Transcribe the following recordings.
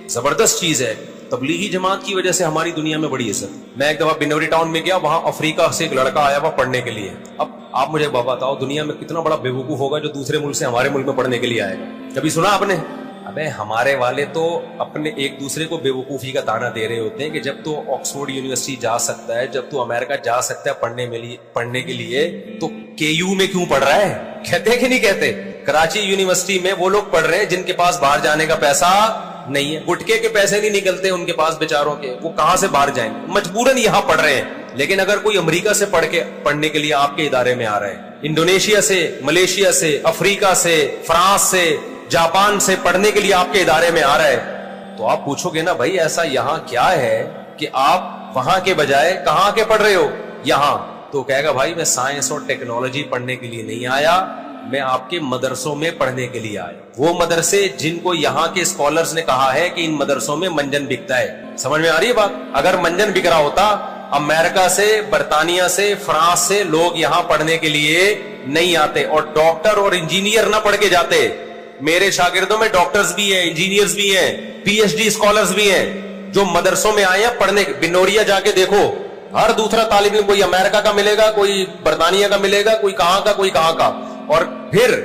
زبردست چیز ہے. تبلیغی جماعت کی وجہ سے ہماری دنیا میں بڑی عزت. میں ایک دفعہ بنوری ٹاؤن میں گیا, وہاں افریقہ سے ایک لڑکا آیا ہوا پڑھنے کے لیے. اب آپ مجھے بتاؤ دنیا میں کتنا بڑا بیوقوف ہوگا جو دوسرے ملک سے ہمارے ملک میں پڑھنے کے لیے آئے گا. کبھی سنا آپ نے؟ ابے ہمارے والے تو اپنے ایک دوسرے کو بیوقوفی کا تانا دے رہے ہوتے ہیں کہ جب تو آکسفورڈ یونیورسٹی جا سکتا ہے, جب تو امریکہ جا سکتا ہے پڑھنے کے لیے, تو کے یو میں کیوں پڑھ رہا ہے؟ کہتے ہیں کہ نہیں کہتے؟ کراچی یونیورسٹی میں وہ لوگ پڑھ رہے ہیں جن کے پاس باہر جانے کا پیسہ نہیں ہے. گٹکے کے پیسے نہیں نکلتے ان کے پاس بیچاروں کے, وہ کہاں سے باہر جائیں گے؟ مجبوراً یہاں پڑھ رہے ہیں. لیکن اگر کوئی امریکہ سے پڑھنے کے لیے آپ کے ادارے میں آ رہے ہیں, انڈونیشیا سے, ملیشیا سے, افریقہ سے, فرانس سے, جاپان سے پڑھنے کے لیے آپ کے ادارے میں آ رہا ہے, تو آپ پوچھو گے نا بھائی ایسا یہاں کیا ہے کہ آپ وہاں کے بجائے کہاں کے پڑھ رہے ہو یہاں؟ تو کہے گا بھائی میں سائنس اور ٹیکنالوجی پڑھنے کے لیے نہیں آیا, میں آپ کے مدرسوں میں پڑھنے کے لیے آیا. وہ مدرسے جن کو یہاں کے اسکالرز نے کہا ہے کہ ان مدرسوں میں منجن بکتا ہے. سمجھ میں آ رہی ہے بات؟ اگر منجن بک رہا ہوتا, امریکہ سے, برطانیہ سے, فرانس سے لوگ یہاں پڑھنے کے لیے نہیں آتے, اور ڈاکٹر اور انجینئر نہ پڑھ کے جاتے. میرے شاگردوں میں ڈاکٹرز بھی ہیں, انجینئرز بھی ہیں, پی ایچ ڈی اسکالرز بھی ہیں جو مدرسوں میں آئے ہیں پڑھنے. بنوریا جا کے دیکھو, ہر دوسرا طالب علم کوئی امریکہ کا ملے گا, کوئی برطانیہ کا ملے گا, کوئی کہاں کا, کوئی کہاں کا. اور پھر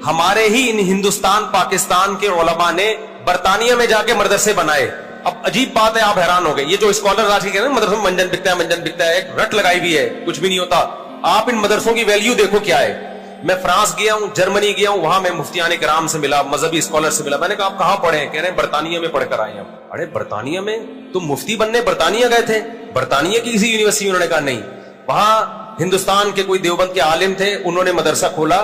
ہمارے ہی ان ہندوستان پاکستان کے علماء نے برطانیہ میں جا کے مدرسے بنائے. اب عجیب بات ہے, آپ حیران ہو گئے. یہ جو اسکالر آج کے کہتے ہیں مدرسوں میں منجن بکتا ہے, منجن بکتا ہے, ایک رٹ لگائی ہوئی ہے, کچھ بھی نہیں ہوتا. آپ ان مدرسوں کی ویلیو دیکھو کیا ہے. میں فرانس گیا ہوں, جرمنی گیا ہوں, وہاں میں مفتیان کرام سے ملا, مذہبی اسکالر سے ملا. میں نے کہا آپ کہاں پڑھے ہیں؟ کہہ رہے ہیں برطانیہ میں پڑھ کر آئے ہیں. ارے برطانیہ میں؟ تم مفتی بننے برطانیہ گئے تھے؟ برطانیہ کی کسی یونیورسٹی؟ انہوں نے کہا نہیں, وہاں ہندوستان کے کوئی دیوبند کے عالم تھے, انہوں نے مدرسہ کھولا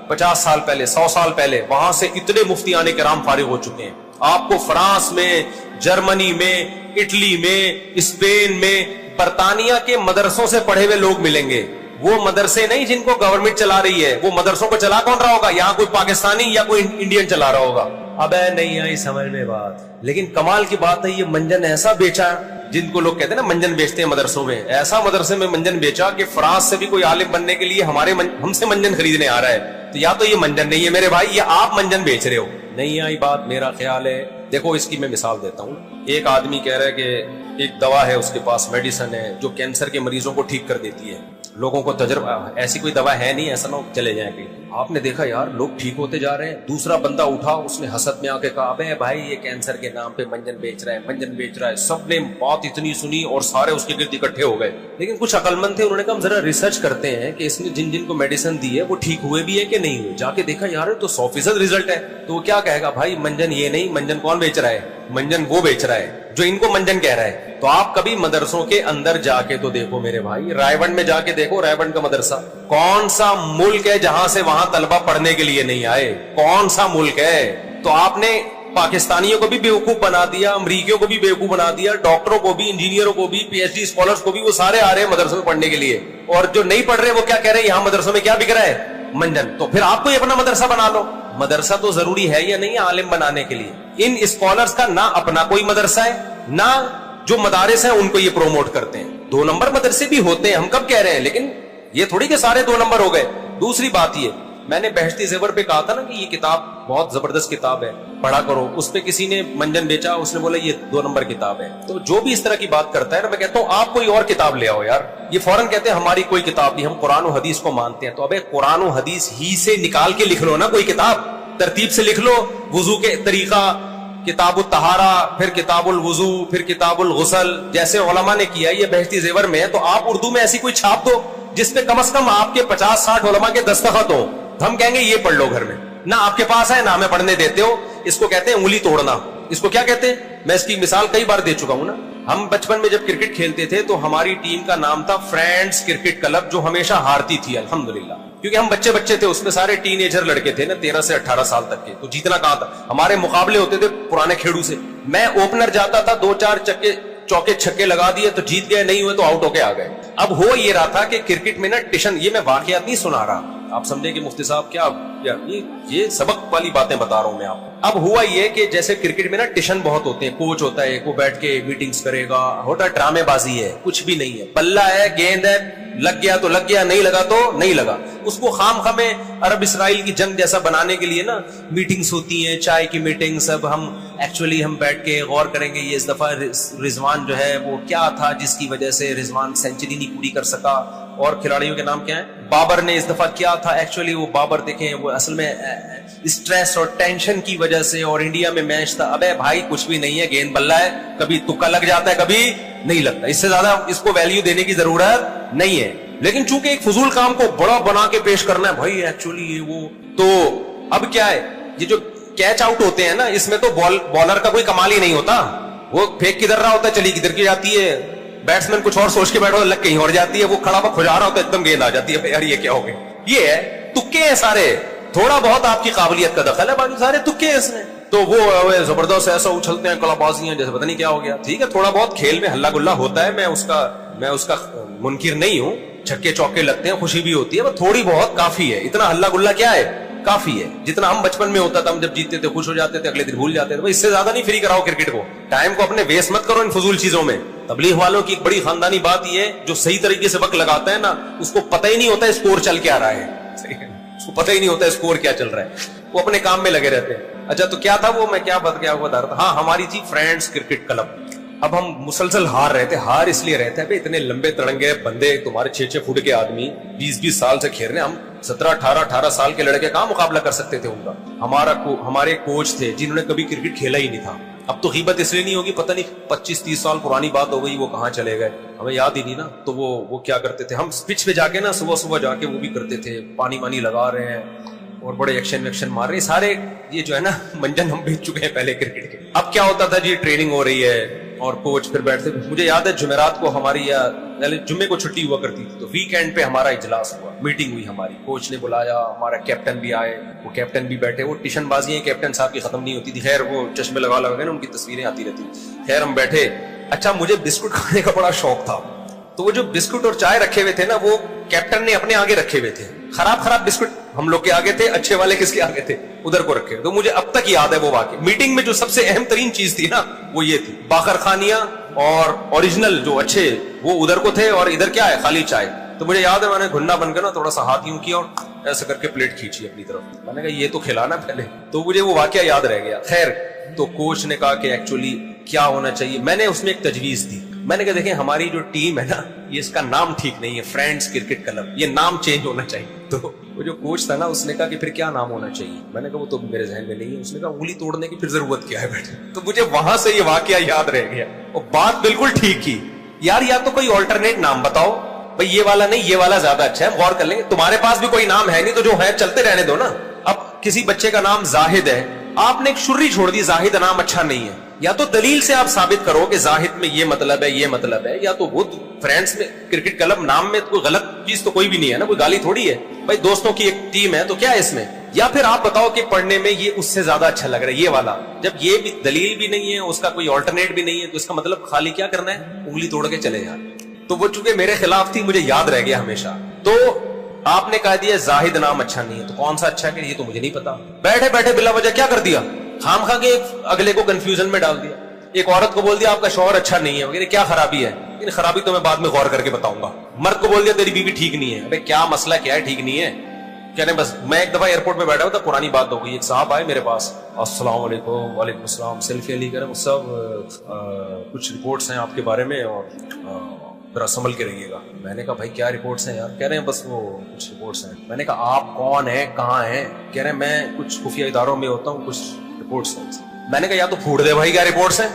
50 سال پہلے, 100 سال پہلے. وہاں سے اتنے مفتیان کرام فارغ ہو چکے ہیں. آپ کو فرانس میں, جرمنی میں, اٹلی میں, اسپین میں, برطانیہ کے مدرسوں سے پڑھے ہوئے لوگ ملیں گے. وہ مدرسے نہیں جن کو گورنمنٹ چلا رہی ہے. وہ مدرسوں کو چلا کون رہا ہوگا؟ یہاں کوئی پاکستانی یا کوئی انڈین چلا رہا ہوگا. اب نہیں آئی سمجھ میں بات. لیکن کمال کی بات ہے, یہ منجن ایسا بیچا, جن کو لوگ کہتے ہیں نا منجن بیچتے ہیں مدرسوں میں, ایسا مدرسے میں منجن بیچا کہ فرانس سے بھی کوئی عالم بننے کے لیے ہم سے منجن خریدنے آ رہا ہے. تو یا تو یہ منجن نہیں ہے میرے بھائی, یہ آپ منجن بیچ رہے ہو. نہیں آئی بات. میرا خیال ہے, دیکھو اس کی میں مثال دیتا ہوں. ایک آدمی کہہ رہا ہے کہ ایک دوا ہے اس کے پاس, میڈیسن ہے جو کینسر کے مریضوں کو ٹھیک کر دیتی ہے. لوگوں کو تجربہ, ایسی کوئی دوا ہے نہیں, ایسا نہ چلے جائیں کہ آپ نے دیکھا یار لوگ ٹھیک ہوتے جا رہے ہیں. دوسرا بندہ اٹھا, اس نے حسد میں آ کے کہا ابے بھائی یہ کینسر کے نام پہ منجن بیچ رہا ہے, منجن بیچ رہا ہے. سب نے بات اتنی سنی اور سارے اس کے گرد اکٹھے ہو گئے. لیکن کچھ عقل مند تھے, انہوں نے کہا ہم ذرا ریسرچ کرتے ہیں کہ اس نے جن جن کو میڈیسن دی ہے وہ ٹھیک ہوئے بھی ہے کہ نہیں ہوئے. جا کے دیکھا یار تو 100% ریزلٹ ہے. تو وہ کیا کہے گا بھائی منجن یہ نہیں, منجن کون بیچ رہا ہے؟ منجن وہ بیچ رہا ہے جو ان کو منجن کہہ رہا ہے. تو آپ کبھی مدرسوں کے اندر جا کے تو دیکھو میرے بھائی, رائے میں جا کے دیکھو, رائے کا مدرسہ کون سا ملک ہے جہاں سے وہاں طلبہ پڑھنے کے لیے نہیں آئے؟ کون سا ملک ہے؟ تو آپ نے پاکستانیوں کو بھی بیوقوف بنا دیا, امریکیوں کو بھی بیوقوف بنا دیا, ڈاکٹروں کو بھی, انجینئروں کو بھی, پی ایچ ڈی اسکالرز کو بھی, وہ سارے آ رہے ہیں مدرسوں میں پڑھنے کے لیے. اور جو نہیں پڑھ رہے وہ کیا کہہ رہے ہیں, یہاں مدرسوں میں کیا بک رہا ہے؟ منجن. تو پھر آپ کو اپنا مدرسہ بنا لو. مدرسہ تو ضروری ہے یا نہیں عالم بنانے کے لیے؟ ان اسکالرز کا نہ اپنا کوئی مدرسہ ہے, نہ جو مدارس ہیں ان کو یہ پروموٹ کرتے ہیں. 2 نمبر مدرسے بھی ہوتے ہیں, ہم کب کہہ رہے ہیں, لیکن یہ تھوڑی کہ سارے 2 نمبر ہو گئے. دوسری بات یہ, میں نے بہشتی زیور پہ کہا تھا نا کہ یہ کتاب بہت زبردست کتاب ہے, پڑھا کرو. اس پہ کسی نے منجن بیچا, اس نے بولا یہ 2 نمبر کتاب ہے. تو جو بھی اس طرح کی بات کرتا ہے نا, میں کہتا ہوں آپ کوئی اور کتاب لے آؤ یار. یہ فوراً کہتے ہیں ہماری کوئی کتاب نہیں, ہم قرآن و حدیث کو مانتے ہیں. تو ابے قرآن و حدیث ہی سے نکال کے لکھ لو نا کوئی کتاب, ترتیب سے لکھ لو. وضو کے طریقہ, کتاب الطہارہ, پھر کتاب الوضو, پھر کتاب الغسل, جیسے علماء نے کیا. یہ بہشتی زیور میں ہے, تو آپ اردو میں ایسی کوئی چھاپ دو جس پہ کم از کم آپ کے 50-60 علماء کے دستخط ہوں. ہم کہیں گے یہ پڑھ لو گھر میں. نہ آپ کے پاس ہے نہ ہمیں پڑھنے دیتے ہو. اس کو کہتے ہیں انگلی توڑنا. اس کو کیا کہتے ہیں؟ میں اس کی مثال کئی بار دے چکا ہوں نا. ہم بچپن میں جب کرکٹ کھیلتے تھے تو ہماری ٹیم کا نام تھا فرینڈز کرکٹ کلب, جو ہمیشہ ہارتی تھی الحمدللہ, کیونکہ ہم بچے تھے. اس میں سارے ٹین ایجر لڑکے تھے نا, 13 سے 18 سال تک کے. تو جیتنا کہاں تھا, ہمارے مقابلے ہوتے تھے پرانے کھیڑو سے. میں اوپنر جاتا تھا, 2-4 چوکے چھکے لگا دیے تو جیت گئے, نہیں ہوئے تو آؤٹ ہو کے آ گئے. اب ہو یہ رہا تھا کہ کرکٹ میں نا ٹیشن, یہ میں واقعات نہیں سنا رہا, آپ سمجھیں کہ مفتی صاحب کیا یہ سبق والی باتیں بتا رہا ہوں میں آپ کو. اب ہوا یہ کہ جیسے کرکٹ میں نا ٹیشن بہت ہوتے ہیں, کوچ ہوتا ہے, وہ بیٹھ کے میٹنگز کرے گا, ہوتا ہے ڈرامے بازی ہے, کچھ بھی نہیں ہے, بلہ ہے, گیند ہے, لگ گیا تو لگ گیا, نہیں لگا تو نہیں لگا. اس کو خام خامے عرب اسرائیل کی جنگ جیسا بنانے کے لیے نا میٹنگز ہوتی ہیں, چائے کی میٹنگز. اب ہم بیٹھ کے غور کریں گے یہ اس دفعہ رضوان جو ہے وہ کیا تھا جس کی وجہ سے رضوان سینچری نہیں پوری کر سکا, اور کھلاڑیوں کے نام کیا ہیں, بابر نے اس دفعہ کیا تھا. ایکچولی وہ بابر دیکھیں وہ اصل میں اسٹریس اور ٹینشن کی وجہ سے, اور انڈیا میں میچ تھا. ابے بھائی کچھ بھی نہیں ہے, گیند بلہ ہے, کبھی تکا لگ جاتا ہے کبھی نہیں لگتا, اس سے زیادہ اس کو ویلیو دینے کی ضرورت نہیں ہے. لیکن چونکہ ایک فضول کام کو بڑا بنا کے پیش کرنا ہے بھائی ایکچولی یہ وہ, تو اب کیا ہے, یہ جو کیچ آؤٹ ہوتے ہیں نا اس میں تو بالر کا کوئی کمال ہی نہیں ہوتا, وہ پھینک کدھر رہا ہوتا ہے, چلی کدھر کی جاتی ہے, بیٹسمین کچھ اور سوچ کے بیٹھا لگ کہیں اور جاتی ہے, وہ کھڑا ہوا کھجا رہا ہوتا ہے ایک دم گیند آ جاتی ہے. یار یہ کیا ہو گیا, یہ ہے تکے ہیں سارے, تھوڑا بہت آپ کی قابلیت کا دخل ہے, باقی سارے تکے ہیں اس میں. تو وہ زبردست ایسا اچھلتے ہیں, کلا بازیاں جیسے پتہ نہیں کیا ہو گیا. ٹھیک ہے تھوڑا بہت کھیل میں ہلا گلا ہوتا ہے, میں اس کا منکر نہیں ہوں, چھکے چوکے لگتے ہیں, خوشی بھی ہوتی ہے, وہ تھوڑی بہت کافی ہے. اتنا ہلا گلا کیا ہے, کافی ہے. جتنا ہم بچپن میں ہوتا تھا, ہم جب جیتتے تھے خوش ہو جاتے تھے, اگلے دن بھول جاتے تھے. اس سے زیادہ نہیں فری کراؤ کرکٹ کو, ٹائم کو اپنے ویسٹ مت کرو ان فضول چیزوں میں. تبلیغ والوں کی ایک بڑی خاندانی بات یہ ہے, جو صحیح طریقے سے وقت لگاتا ہے نا اس کو پتہ ہی نہیں ہوتا اسکور چل کے آ رہا ہے, اس کو پتہ ہی نہیں ہوتا اسکور کیا چل رہا ہے, وہ اپنے کام میں لگے رہتے ہیں. اچھا تو کیا تھا وہ, میں کیا بتا رہا تھا, ہاں ہماری تھی فرینڈز کرکٹ کلب. اب ہم مسلسل ہار رہے تھے, ہار اس لیے رہتے ہیں اتنے لمبے تڑنگے بندے تمہارے 6-6 فٹ کے آدمی 20-20 سال سے کھیل رہے ہیں, ہم 17-18 سال کے لڑکے کہاں مقابلہ کر سکتے تھے ان کا. ہمارے کوچ تھے جنہوں نے کبھی کرکٹ کھیلا ہی نہیں تھا. اب تو غیبت اس لیے نہیں ہوگی, پتہ نہیں 25-30 سال پرانی بات ہو گئی, وہ کہاں چلے گئے ہمیں یاد ہی نہیں نا. تو وہ کیا کرتے تھے, ہم پچ پہ جا کے نا صبح جا کے وہ بھی کرتے تھے, پانی لگا رہے ہیں اور بڑے ایکشن مار رہے ہیں سارے. یہ جو ہے نا منجن ہم بھیج چکے ہیں پہلے کرکٹ کے. اب کیا ہوتا تھا جی, ٹریننگ ہو رہی ہے اور کوچ پھر بیٹھتے. مجھے یاد ہے جمعرات کو ہماری, یا جمعے کو چھٹی ہوا کرتی تھی, تو ویکینڈ پہ ہمارا اجلاس ہوا, میٹنگ ہوئی ہماری, کوچ نے بلایا, ہمارا کیپٹن بھی آئے, وہ کیپٹن بھی بیٹھے. وہ ٹیشن بازیاں کیپٹن صاحب کی ختم نہیں ہوتی تھی, خیر وہ چشمے لگا نا ان کی تصویریں آتی رہتی. خیر ہم بیٹھے. اچھا مجھے بسکٹ کھانے کا بڑا شوق تھا, تو وہ جو بسکٹ اور چائے رکھے ہوئے تھے نا وہ کیپٹن نے اپنے آگے رکھے ہوئے تھے. خراب بسکٹ ہم لوگ کے آگے تھے, اچھے والے کس کے آگے تھے, ادھر کو رکھے. تو مجھے اب تک یاد ہے وہ واقعہ. میٹنگ میں جو سب سے اہم ترین چیز تھی نا وہ یہ تھی, باخر خانیاں اور اوریجنل جو اچھے وہ ادھر کو تھے, اور ادھر کیا ہے خالی چائے. تو مجھے یاد ہے میں نے گھننا بن کر نا تھوڑا سا ہاتھ یوں کیا اور ایسا کر کے پلیٹ کھینچی اپنی طرف. میں نے کہا یہ تو کھلانا پہلے, تو مجھے وہ واقعہ یاد رہ گیا. خیر تو کوچ نے کہا کہ ایکچولی کیا ہونا چاہیے. میں نے اس میں ایک تجویز دی, میں نے کہا دیکھیں ہماری جو ٹیم ہے نا یہ اس کا نام ٹھیک نہیں ہے, فرینڈز کرکٹ کلب, یہ نام چینج ہونا چاہیے. تو وہ جو کوچ تھا نا اس نے کہا کہ پھر کیا نام ہونا چاہیے. میں نے کہا وہ تو میرے ذہن میں نہیں ہے. اس نے کہا انگلی توڑنے کی پھر ضرورت کیا ہے بیٹے. تو مجھے وہاں سے یہ واقعہ یاد رہ گیا, اور بات بالکل ٹھیک ہی. یار یا تو کوئی آلٹرنیٹ نام بتاؤ, بھائی یہ والا نہیں, یہ والا زیادہ اچھا ہے, غور کر لیں گے. تمہارے پاس بھی کوئی نام ہے نہیں تو جو ہے چلتے رہنے دو نا. اب کسی بچے کا نام زاہد ہے, آپ نے ایک شرری چھوڑ دی, زاہد نام اچھا نہیں ہے. یا تو دلیل سے آپ ثابت کرو کہ زاہد میں یہ مطلب ہے, یہ مطلب ہے, یا تو وہ فرینڈز میں کرکٹ کلب نام میں کوئی غلط چیز تو کوئی بھی نہیں ہے نا, کوئی گالی تھوڑی ہے بھائی, دوستوں کی ایک ٹیم ہے تو کیا ہے اس میں. یا پھر آپ بتاؤ کہ پڑھنے میں یہ اس سے زیادہ اچھا لگ رہا ہے یہ والا. جب یہ بھی دلیل بھی نہیں ہے, اس کا کوئی آلٹرنیٹ بھی نہیں ہے, تو اس کا مطلب خالی کیا کرنا ہے, انگلی توڑ کے چلے جانا. تو وہ چونکہ میرے خلاف تھی, مجھے یاد رہ گیا ہمیشہ. تو آپ نے کہا دیا زاہد نام اچھا نہیں ہے, تو کون سا اچھا ہے کہ یہ تو مجھے نہیں پتا. بیٹھے بیٹھے بلا وجہ کیا کر دیا, خام خواہ کے اگلے کو کنفیوژن میں ڈال دیا. ایک عورت کو بول دیا آپ کا شوہر اچھا نہیں ہے وغیرہ, کیا خرابی ہے, لیکن خرابی تو میں بعد میں غور کر کے بتاؤں گا. مرد کو بول دیا تیری بیوی ٹھیک نہیں ہے, ابے کیا مسئلہ کیا ہے, ٹھیک نہیں ہے کہنے. بس میں ایک دفعہ ایئرپورٹ میں بیٹھا ہوا تھا, پرانی بات ہو گئی, ایک صاحب آئے میرے پاس, السلام علیکم. وعلیکم السلام. سیلفی علی کرم صاحب, کچھ رپورٹس ہیں آپ کے بارے میں اور ذرا سنبھل کے رہیے گا. میں نے کہا بھائی کیا رپورٹس ہیں یار. کہہ رہے ہیں بس وہ کچھ رپورٹس ہیں. میں نے کہا آپ کون ہیں, کہاں ہیں. کہہ رہے ہیں میں کچھ خفیہ اداروں میں ہوتا ہوں, کچھ رپورٹس ہیں. میں نے کہا یا تو پھوڑ دے بھائی, کیا رپورٹس ہیں,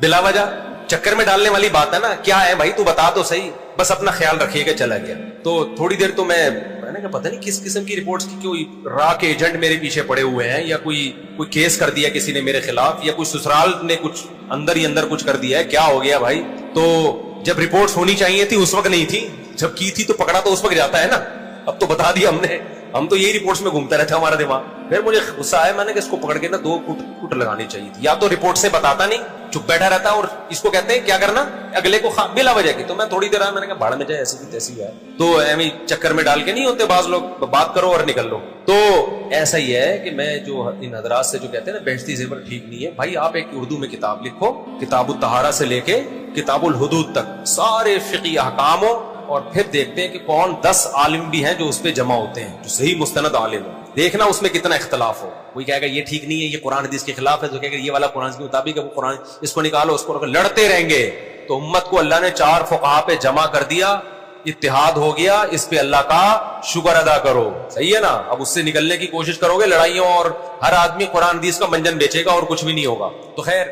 بلا وجہ چکر میں ڈالنے والی بات ہے نا. کیا ہے بھائی تو بتا تو صحیح, بس اپنا خیال رکھیے گا. چلا گیا. تو تھوڑی دیر تو میں نے کہا پتہ نہیں کس قسم کی رپورٹس کی, کوئی را کے ایجنٹ میرے پیچھے پڑے ہوئے ہیں, یا کوئی کیس کر دیا کسی نے میرے خلاف, یا کوئی سسرال نے کچھ اندر ہی اندر کچھ کر دیا ہے, کیا ہو گیا بھائی. تو جب رپورٹس ہونی چاہیے تھی اس وقت نہیں تھی, جب کی تھی تو پکڑا تو اس وقت جاتا ہے نا. اب تو بتا دیا ہم نے, ہم تو یہی رپورٹس میں گھومتا رہتا ہمارا دماغ. پھر مجھے غصہ آیا, میں نے کہ اس کو پکڑ کے نا 2 کٹ لگانی چاہیے تھی. یا تو رپورٹ سے بتاتا نہیں, چپ بیٹھا رہتا, اور اس کو کہتے ہیں کیا کرنا, اگلے کو بلا وجہ کی. تو میں تھوڑی دیر آیا, میں نے کہا بھاڑ میں جائے, ایسی کی تیسی ہے. تو ایویں چکر میں ڈال کے نہیں ہوتے بعض لوگ, بات کرو اور نکل لو. تو ایسا ہی ہے کہ میں جو ان حضرات سے جو کہتے ہیں نا بہشتی زیور ٹھیک نہیں ہے, بھائی آپ ایک اردو میں کتاب لکھو, کتاب الطہارہ سے لے کے کتاب الحدود تک سارے فقہی احکام ہو, اور پھر دیکھتے ہیں کہ کون 10 عالم بھی ہیں جو اس پہ جمع ہوتے ہیں, جو صحیح مستند عالم ہو. دیکھنا اس میں کتنا اختلاف ہو. کوئی کہے گا یہ ٹھیک نہیں ہے, یہ قرآن حدیث کے خلاف ہے, تو کہے گا یہ والا قرآن کے مطابق ہے, وہ قرآن اس کو نکالو, اس کو لڑتے رہیں گے. تو امت کو اللہ نے 4 فقہا پہ جمع کر دیا, اتحاد ہو گیا, اس پہ اللہ کا شکر ادا کرو. صحیح ہے نا. اب اس سے نکلنے کی کوشش کرو گے لڑائیوں, اور ہر آدمی قرآن حدیث کا منجن بیچے گا اور کچھ بھی نہیں ہوگا. تو خیر